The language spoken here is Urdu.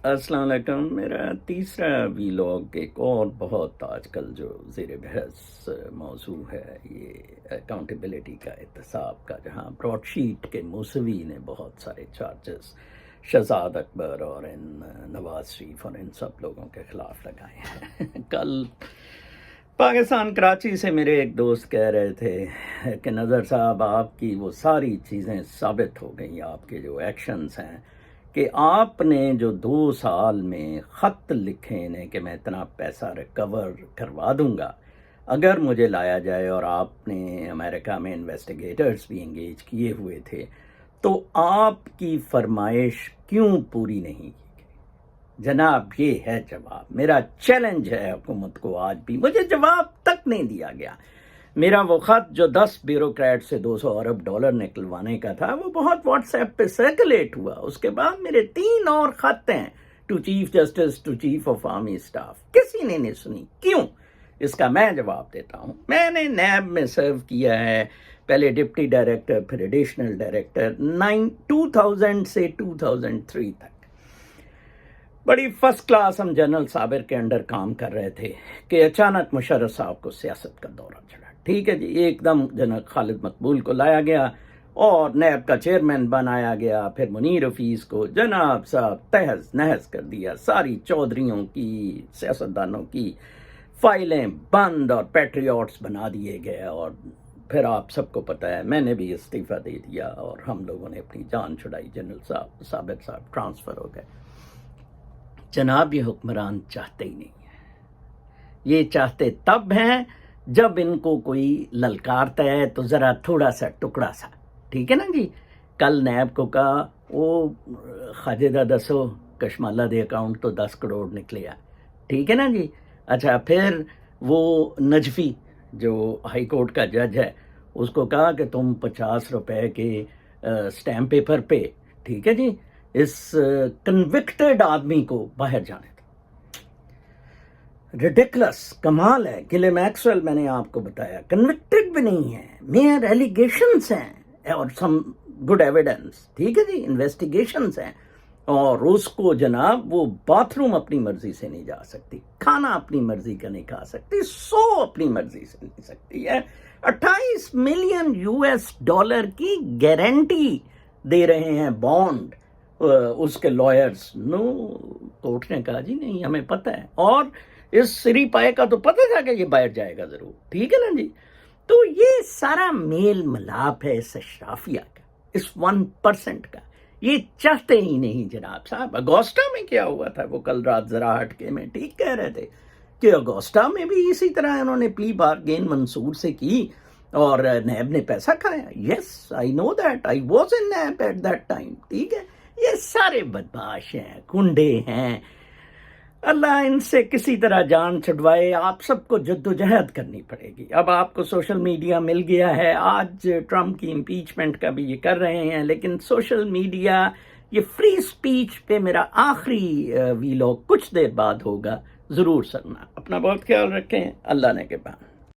السلام علیکم. میرا تیسرا ویلاگ ایک اور بہت آج کل جو زیر بحث موضوع ہے، یہ اکاؤنٹیبلٹی کا، احتساب کا، جہاں براڈ شیٹ کے موسوی نے بہت سارے چارجز شہزاد اکبر اور نواز شریف اور ان سب لوگوں کے خلاف لگائے ہیں. کل پاکستان کراچی سے میرے ایک دوست کہہ رہے تھے کہ نظر صاحب آپ کی وہ ساری چیزیں ثابت ہو گئیں، آپ کے جو ایکشنز ہیں، کہ آپ نے جو 2 سال میں خط لکھے نے کہ میں اتنا پیسہ ریکور کروا دوں گا اگر مجھے لایا جائے، اور آپ نے امریکہ میں انویسٹیگیٹرز بھی انگیج کیے ہوئے تھے، تو آپ کی فرمائش کیوں پوری نہیں کی گئی؟ جناب یہ ہے جواب. میرا چیلنج ہے حکومت کو، آج بھی مجھے جواب تک نہیں دیا گیا. میرا وہ خط جو 10 بیوروکریٹ سے $200 ارب نکلوانے کا تھا، وہ بہت واٹس ایپ پہ سرکولیٹ ہوا. اس کے بعد میرے 3 اور خط ہیں، to chief justice, to chief of army staff. کسی نے نہیں سنی. کیوں؟ اس کا میں جواب دیتا ہوں. میں نے نیب میں سرو کیا ہے، پہلے ڈپٹی ڈائریکٹر، پھر ایڈیشنل ڈائریکٹر، 2000 سے 2003 تک. بڑی فرسٹ کلاس ہم جنرل صابر کے انڈر کام کر رہے تھے کہ اچانک مشرف صاحب کو سیاست کا دورہ چڑھا. ٹھیک ہے جی، ایک دم جنرل خالد مقبول کو لایا گیا اور نیب کا چیئرمین بنایا گیا. پھر منیر حفیظ کو جناب صاحب تہز نہز کر دیا. ساری چودھریوں کی، سیاستدانوں کی فائلیں بند اور پیٹریوٹس بنا دیے گئے. اور پھر آپ سب کو پتہ ہے میں نے بھی استعفیٰ دے دیا اور ہم لوگوں نے اپنی جان چھڑائی. جنرل صابر صاحب ٹرانسفر ہو گئے. جناب یہ حکمران چاہتے ہی نہیں ہیں. یہ چاہتے تب ہیں جب ان کو کوئی للکارتا ہے تو ذرا تھوڑا سا ٹکڑا سا. ٹھیک ہے نا جی. کل نیب کو کہا وہ خاجدہ دسو کشمالہ دے اکاؤنٹ تو 10 کروڑ نکلے. ٹھیک ہے نا جی. اچھا پھر وہ نجفی جو ہائی کورٹ کا جج ہے، اس کو کہا کہ تم 50 روپے کے سٹیمپ پیپر پہ، ٹھیک ہے جی، اس کنوکٹڈ آدمی کو باہر جانے دو. ریڈیکلس، کمال ہے. گلے میکسویل میں نے آپ کو بتایا کنوکٹڈ بھی نہیں ہے، میئر ایلیگیشنز ہیں اور سم گڈ ایویڈنس. ٹھیک ہے جی، انویسٹیگیشنز ہیں. اور اس کو جناب وہ باتھ روم اپنی مرضی سے نہیں جا سکتی، کھانا اپنی مرضی کا نہیں کھا سکتی، اپنی مرضی سے نہیں سکتی ہے. 28 ملین US$ کی گارنٹی دے رہے ہیں بانڈ اس کے لائرز. کورٹ نے کہا جی نہیں ہمیں پتہ ہے، اور اس سری پائے کا تو پتہ تھا کہ یہ باہر جائے گا ضرور. ٹھیک ہے نا جی. تو یہ سارا میل ملاپ ہے اس اشرافیہ کا، اس 1% کا. یہ چاہتے ہی نہیں جناب صاحب. اگوسٹا میں کیا ہوا تھا، وہ کل رات ذرا ہٹ کے میں ٹھیک کہہ رہے تھے کہ اگوسٹا میں بھی اسی طرح انہوں نے پلی بارگین منصور سے کی اور نیب نے پیسہ کھایا. Yes I know that, I was in NAB at that time. ٹھیک ہے. یہ سارے بدمعاش ہیں، کنڈے ہیں. اللہ ان سے کسی طرح جان چھڑوائے. آپ سب کو جدوجہد کرنی پڑے گی. اب آپ کو سوشل میڈیا مل گیا ہے. آج ٹرمپ کی امپیچمنٹ کا بھی یہ کر رہے ہیں، لیکن سوشل میڈیا، یہ فری سپیچ پہ میرا آخری ویلاگ کچھ دیر بعد ہوگا. ضرور سننا. اپنا بہت خیال رکھیں. اللہ نے کے پاس.